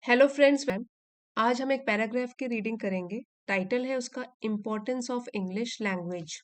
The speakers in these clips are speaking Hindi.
Hello friends ma'am. आज हम एक पैराग्राफ की रीडिंग करेंगे। टाइटल है उसका importance of English language.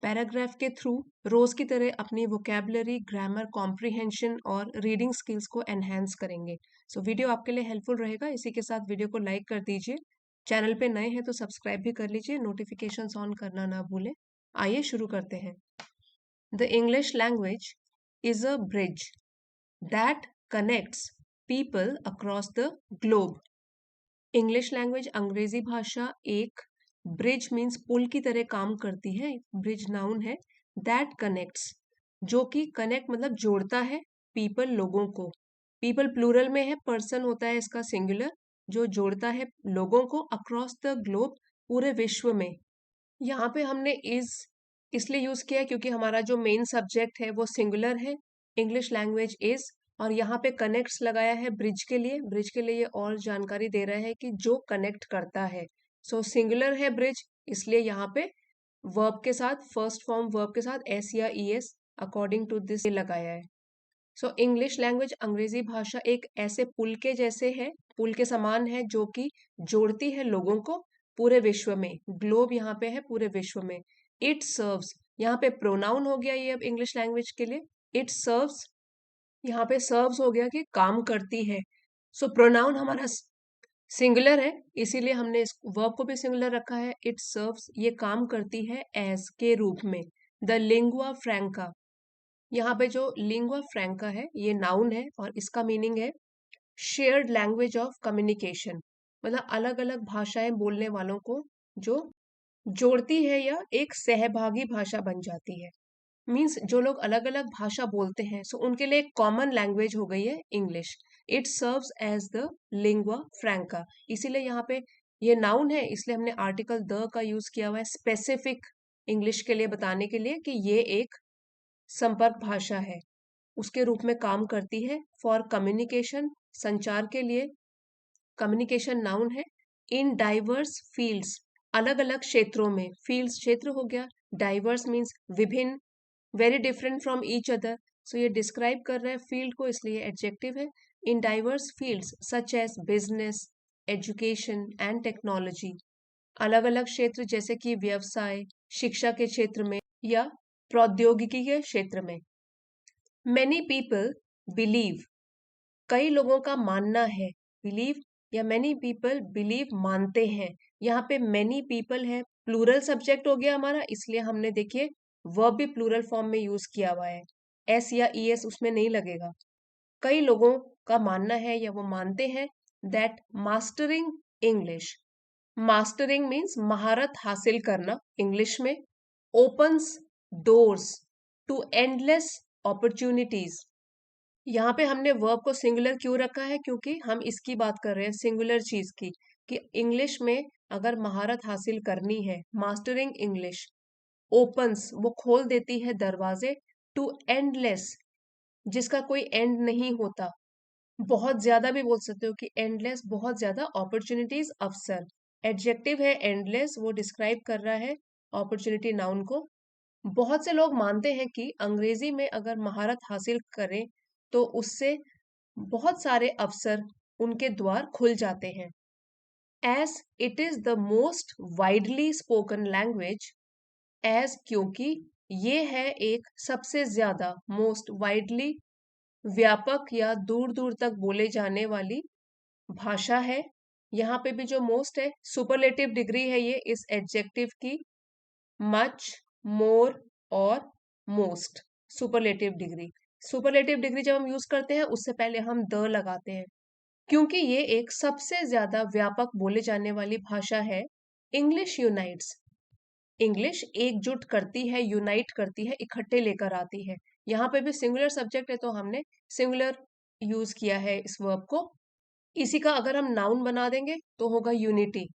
Paragraph के थ्रू रोज की तरह अपनी वोकेबलरी, ग्रामर, कॉम्प्रिहेंशन और रीडिंग स्किल्स को एनहेंस करेंगे। सो वीडियो आपके लिए हेल्पफुल रहेगा। इसी के साथ वीडियो को लाइक कर दीजिए। चैनल पे नए हैं तो सब्सक्राइब भी कर लीजिए। नोटिफिकेशंस ऑन करना ना भूलें। आइए शुरू करते हैं। The English language is a bridge that connects people across the globe. English language अंग्रेजी भाषा एक ब्रिज मीन्स पुल की तरह काम करती है। ब्रिज नाउन है। दैट कनेक्ट्स, जो कि कनेक्ट मतलब जोड़ता है, पीपल लोगों को। पीपल प्लूरल में है, पर्सन होता है इसका सिंगुलर, जो जोड़ता है लोगों को अक्रॉस द ग्लोब, पूरे विश्व में। यहाँ पे हमने इज इसलिए यूज किया है क्योंकि हमारा जो मेन सब्जेक्ट है वो सिंगुलर है, इंग्लिश लैंग्वेज इज। और यहाँ पे कनेक्ट्स लगाया है ब्रिज के लिए। ब्रिज के लिए ये और जानकारी दे रहा है कि जो कनेक्ट करता है। सो सिंगुलर है ब्रिज, इसलिए यहाँ पे वर्ब के साथ, फर्स्ट फॉर्म वर्ब के साथ एस या E S according to this लगाया है। सो इंग्लिश लैंग्वेज अंग्रेजी भाषा एक ऐसे पुल के जैसे है, पुल के समान है, जो कि जोड़ती है लोगों को पूरे विश्व में। ग्लोब यहाँ पे है पूरे विश्व में। इट सर्व्स, यहाँ पे प्रोनाउन हो गया ये अब इंग्लिश लैंग्वेज के लिए। इट सर्व्स, यहाँ पे सर्व्स हो गया कि काम करती है। सो प्रोनाउन हमारा सिंगुलर है, इसीलिए हमने इस वर्ब को भी सिंगुलर रखा है। इट सर्व्स, ये काम करती है एज के रूप में। द लिंगुआ फ्रैंका, यहाँ पे जो लिंगुआ फ्रैंका है ये नाउन है और इसका मीनिंग है शेयर्ड लैंग्वेज ऑफ कम्युनिकेशन, मतलब अलग अलग भाषाएं बोलने वालों को जो जोड़ती है या एक सहभागी भाषा बन जाती है। मीन्स जो लोग अलग अलग भाषा बोलते हैं, सो उनके लिए एक कॉमन लैंग्वेज हो गई है English. It serves as the lingua franca, इसीलिए यहाँ पे ये नाउन है, इसलिए हमने आर्टिकल द का यूज किया हुआ है स्पेसिफिक इंग्लिश के लिए बताने के लिए कि ये एक संपर्क भाषा है, उसके रूप में काम करती है। फॉर कम्युनिकेशन, संचार के लिए। कम्युनिकेशन नाउन है। इन डाइवर्स फील्ड्स, अलग अलग क्षेत्रों में। फील्ड्स क्षेत्र हो गया, डाइवर्स मीन्स विभिन्न, very different from each other. So ये डिस्क्राइब कर रहा है फील्ड को, इसलिए एडजेक्टिव है। In diverse fields such as business, education and technology, अलग अलग क्षेत्र जैसे कि व्यवसाय, शिक्षा के क्षेत्र में या प्रौद्योगिकी के क्षेत्र में। Many people believe, कई लोगों का मानना है। बिलीव या many people believe, मानते हैं। यहाँ पे many people है, प्लूरल सब्जेक्ट हो गया हमारा, इसलिए हमने देखिए वर्ब भी प्लूरल फॉर्म में यूज किया हुआ है। एस या ई एस उसमें नहीं लगेगा। कई लोगों का मानना है या वो मानते हैं that mastering English, mastering means महारत हासिल करना इंग्लिश में, opens doors to endless opportunities. यहाँ पे हमने वर्ब को सिंगुलर क्यों रखा है, क्योंकि हम इसकी बात कर रहे हैं सिंगुलर चीज की, कि इंग्लिश में अगर महारत हासिल करनी है, मास्टरिंग इंग्लिश। ओपन्स, वो खोल देती है दरवाजे, टू एंडलेस, जिसका कोई एंड नहीं होता। बहुत ज्यादा भी बोल सकते हो कि एंडलेस, बहुत ज्यादा अपॉर्चुनिटीज, अवसर। एडजेक्टिव है एंडलेस, वो डिस्क्राइब कर रहा है अपॉर्चुनिटी नाउन को। बहुत से लोग मानते हैं कि अंग्रेजी में अगर महारत हासिल करें तो उससे बहुत सारे अवसर, उनके द्वार खुल जाते हैं। As it is the most widely spoken language, as क्योंकि ये है एक सबसे ज्यादा, मोस्ट वाइडली व्यापक या दूर दूर तक बोले जाने वाली भाषा है। यहाँ पे भी जो मोस्ट है सुपरलेटिव डिग्री है ये इस एडजेक्टिव की। मच, मोर और most, superlative degree. Superlative degree जब हम यूज करते हैं उससे पहले हम द लगाते हैं, क्योंकि ये एक सबसे ज्यादा व्यापक बोले जाने वाली भाषा है। इंग्लिश यूनाइट्स, इंग्लिश एकजुट करती है, यूनाइट करती है, इकट्ठे लेकर आती है। यहाँ पे भी सिंगुलर सब्जेक्ट है तो हमने सिंगुलर यूज किया है इस वर्ब को। इसी का अगर हम नाउन बना देंगे तो होगा यूनिटी।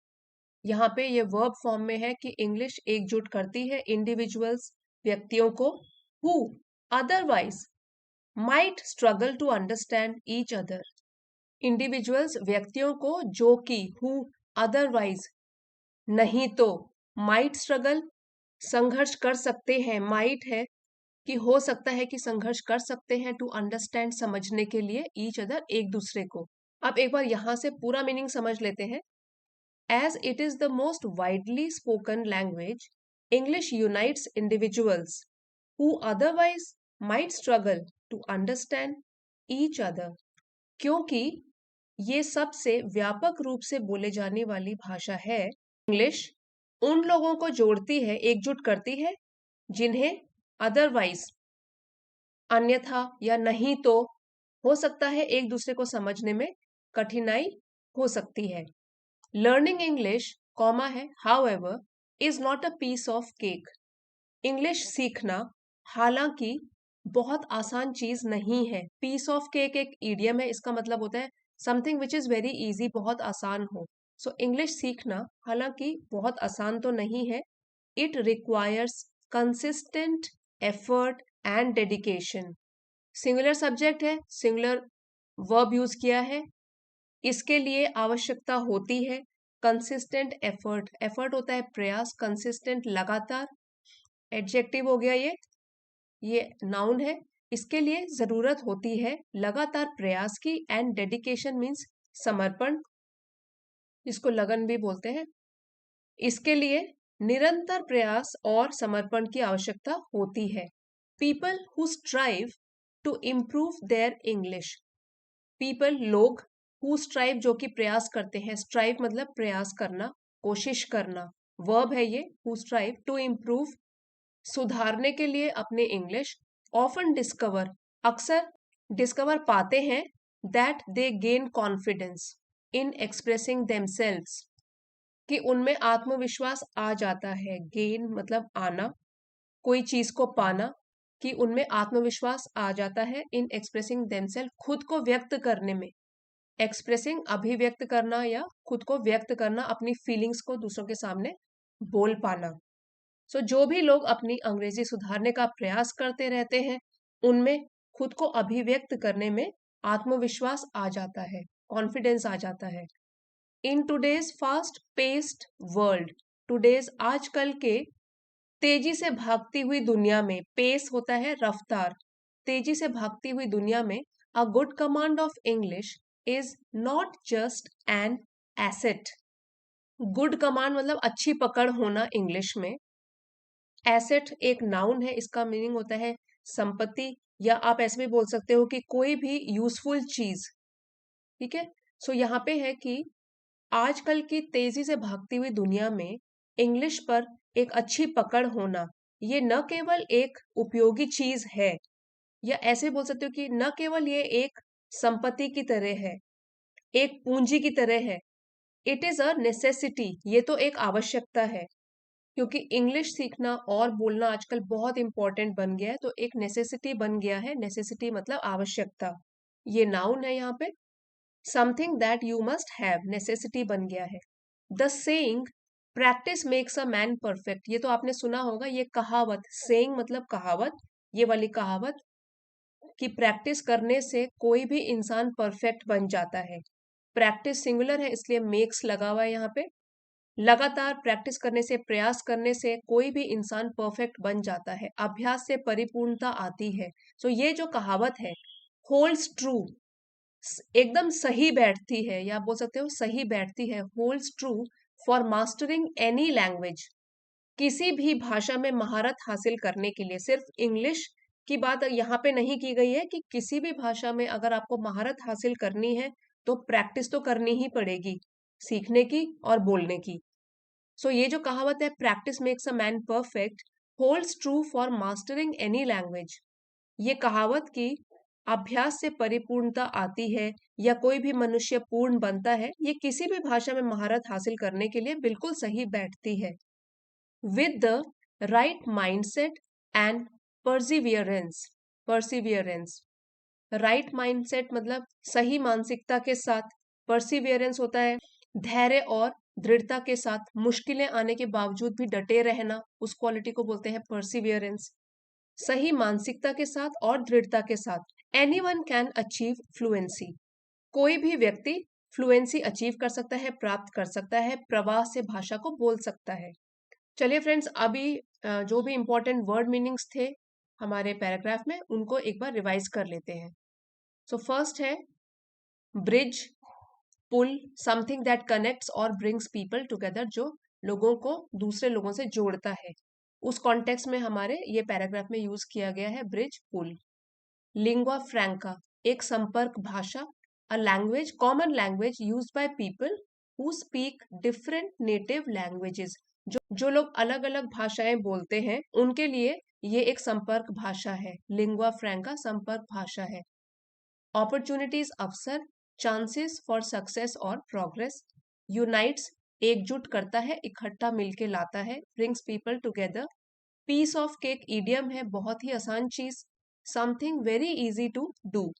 यहाँ पे ये वर्ब फॉर्म में है कि इंग्लिश एकजुट करती है इंडिविजुअल्स, व्यक्तियों को, who otherwise might struggle to understand each other. Individuals, व्यक्तियों को, जो कि, हु अदरवाइज, नहीं तो, माइट स्ट्रगल, संघर्ष कर सकते हैं। माइट है कि हो सकता है कि संघर्ष कर सकते हैं, टू अंडरस्टैंड, समझने के लिए, ईच अदर, एक दूसरे को। अब एक बार यहां से पूरा मीनिंग समझ लेते हैं। As it is the most widely spoken language, English unites individuals who otherwise might struggle to understand each other. क्योंकि ये सबसे व्यापक रूप से बोले जाने वाली भाषा है, इंग्लिश उन लोगों को जोड़ती है, एकजुट करती है, जिन्हें अदरवाइज अन्यथा या नहीं तो हो सकता है एक दूसरे को समझने में कठिनाई हो सकती है। लर्निंग इंग्लिश कॉमा है however is not a piece of cake. English सीखना हालांकि बहुत आसान चीज नहीं है। पीस ऑफ केक एक ईडियम है, इसका मतलब होता है something which is very easy, बहुत आसान हो। सो इंग्लिश सीखना हालांकि बहुत आसान तो नहीं है। It requires consistent effort and dedication. Singular subject है, सिंगुलर वर्ब यूज किया है, इसके लिए आवश्यकता होती है कंसिस्टेंट एफर्ट। एफर्ट होता है प्रयास, कंसिस्टेंट लगातार। एडजेक्टिव हो गया ये नाउन है। इसके लिए जरूरत होती है लगातार प्रयास की। एंड डेडिकेशन मीन्स समर्पण, इसको लगन भी बोलते हैं। इसके लिए निरंतर प्रयास और समर्पण की आवश्यकता होती है। People who strive to improve their English. People लोग, हु स्ट्राइव जो कि प्रयास करते हैं। स्ट्राइव मतलब प्रयास करना, कोशिश करना। वर्ब है ये, हु स्ट्राइव टू इम्प्रूव सुधारने के लिए अपने इंग्लिश। ऑफन डिस्कवर अक्सर डिस्कवर पाते हैं that they gain confidence in expressing themselves कि उनमें आत्मविश्वास आ जाता है। गेन मतलब आना, कोई चीज को पाना, कि उनमें आत्मविश्वास आ जाता है इन एक्सप्रेसिंग देमसेल्फ खुद को व्यक्त करने में। एक्सप्रेसिंग अभिव्यक्त करना या खुद को व्यक्त करना, अपनी फीलिंग्स को दूसरों के सामने बोल पाना। सो जो भी लोग अपनी अंग्रेजी सुधारने का प्रयास करते रहते हैं उनमें खुद को अभिव्यक्त करने में आत्मविश्वास आ जाता है, कॉन्फिडेंस आ जाता है। In today's fast paced world, today's आजकल के तेजी से भागती हुई दुनिया में, पेस होता है रफ्तार, तेजी से भागती हुई दुनिया में a good command of English is not just an asset. Good command मतलब अच्छी पकड़ होना इंग्लिश में। एसेट एक नाउन है, इसका मीनिंग होता है संपत्ति, या आप ऐसे भी बोल सकते हो कि कोई भी यूजफुल चीज। ठीक है। सो यहाँ पे है कि आजकल की तेजी से भागती हुई दुनिया में इंग्लिश पर एक अच्छी पकड़ होना, ये न केवल एक उपयोगी चीज है, या ऐसे बोल सकते हो कि न केवल ये एक संपत्ति की तरह है, एक पूंजी की तरह है। इट इज अ नेसेसिटी, ये तो एक आवश्यकता है। क्योंकि इंग्लिश सीखना और बोलना आजकल बहुत इंपॉर्टेंट बन गया है, तो एक नेसेसिटी बन गया है। नेसेसिटी मतलब आवश्यकता, ये नाउन है यहाँ पे। Something that you must have, necessity बन गया है। The saying practice makes a man perfect, ये तो आपने सुना होगा, ये कहावत। सेइंग मतलब कहावत, ये वाली कहावत कि प्रैक्टिस करने से कोई भी इंसान परफेक्ट बन जाता है। प्रैक्टिस सिंगुलर है इसलिए मेक्स लगा हुआ है यहाँ पे। लगातार प्रैक्टिस करने से, प्रयास करने से कोई भी इंसान परफेक्ट बन जाता है। अभ्यास से परिपूर्णता आती है। सो ये जो कहावत है होल्ड्स ट्रू, एकदम सही बैठती है, या बोल सकते हो सही बैठती है। Holds true for mastering any language, किसी भी भाषा में महारत हासिल करने के लिए। सिर्फ इंग्लिश की बात यहाँ पे नहीं की गई है, कि किसी भी भाषा में अगर आपको महारत हासिल करनी है तो प्रैक्टिस तो करनी ही पड़ेगी, सीखने की और बोलने की। सो ये जो कहावत है practice makes a man perfect, holds true for mastering any language, ये कहावत की अभ्यास से परिपूर्णता आती है या कोई भी मनुष्य पूर्ण बनता है, ये किसी भी भाषा में महारत हासिल करने के लिए बिल्कुल सही बैठती है। With the right mindset and Perseverance, Perseverance, right mindset मतलब सही मानसिकता के साथ, परसिवियरेंस होता है धैर्य और दृढ़ता के साथ, मुश्किलें आने के बावजूद भी डटे रहना, उस क्वालिटी को बोलते हैं परसिवियरेंस। सही मानसिकता के साथ और दृढ़ता के साथ एनीवन कैन अचीव फ्लुएंसी, कोई भी व्यक्ति फ्लुएंसी अचीव कर सकता है, प्राप्त कर सकता है, प्रवाह से भाषा को बोल सकता है। चलिए फ्रेंड्स, अभी जो भी इंपॉर्टेंट वर्ड मीनिंग्स थे हमारे पैराग्राफ में, उनको एक बार रिवाइज कर लेते हैं। सो फर्स्ट है ब्रिज, पुल समथिंग दैट कनेक्ट्स और ब्रिंग्स पीपल टुगेदर, जो लोगों को दूसरे लोगों से जोड़ता है। उस कॉन्टेक्स्ट में हमारे ये पैराग्राफ में यूज किया गया है ब्रिज, पुल। लिंगुआ फ्रैंका, एक संपर्क भाषा, a language, common language used by people who speak different native languages. जो लोग अलग अलग भाषाएं बोलते हैं उनके लिए ये एक संपर्क भाषा है। लिंगुआ फ्रैंका संपर्क भाषा है। अपॉर्चुनिटीज, अवसर, चांसेस फॉर सक्सेस और प्रोग्रेस। यूनाइट्स, एकजुट करता है, इकट्ठा मिलके लाता है। Brings people together. Piece of cake idiom है, बहुत ही आसान चीज। Something very easy to do.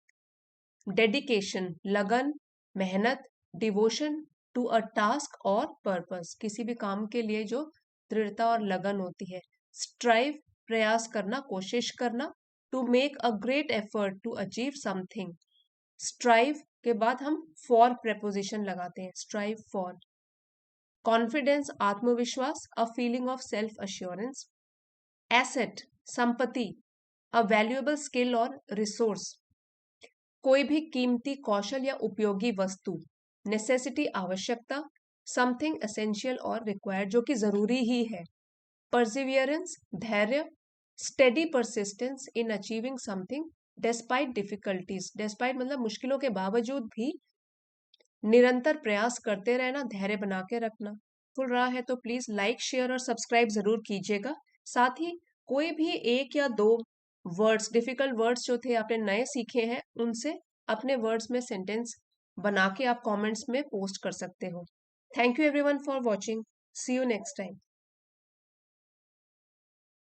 Dedication, लगन, मेहनत। डिवोशन टू अ टास्क और पर्पस, किसी भी काम के लिए जो दृढ़ता और लगन होती है। स्ट्राइव, प्रयास करना, कोशिश करना। To make a great effort to achieve something. Strive के बाद हम फॉर प्रेपोजिशन लगाते हैं, स्ट्राइव फॉर। कॉन्फिडेंस, आत्मविश्वास, a feeling of self assurance. Asset, संपत्ति, अ वैल्यूएबल स्किल और रिसोर्स, कोई भी कीमती कौशल या उपयोगी वस्तु। नेसेसिटी, आवश्यकता। समथिंग एसेंशियल और रिक्वायर्ड, जो कि जरूरी ही है। परसिवियरेंस, धैर्य। Steady persistence in achieving something despite difficulties, despite मतलब मुश्किलों के बावजूद भी निरंतर प्रयास करते रहना, धैर्य बना के रखना। फुल रहा है तो प्लीज लाइक, शेयर और सब्सक्राइब जरूर कीजिएगा। साथ ही कोई भी एक या दो वर्ड्स, डिफिकल्ट वर्ड्स जो थे आपने नए सीखे हैं, उनसे अपने वर्ड्स में सेंटेंस बना के आप कमेंट्स में पोस्ट कर सकते हो। Thank you everyone for watching. See you next time.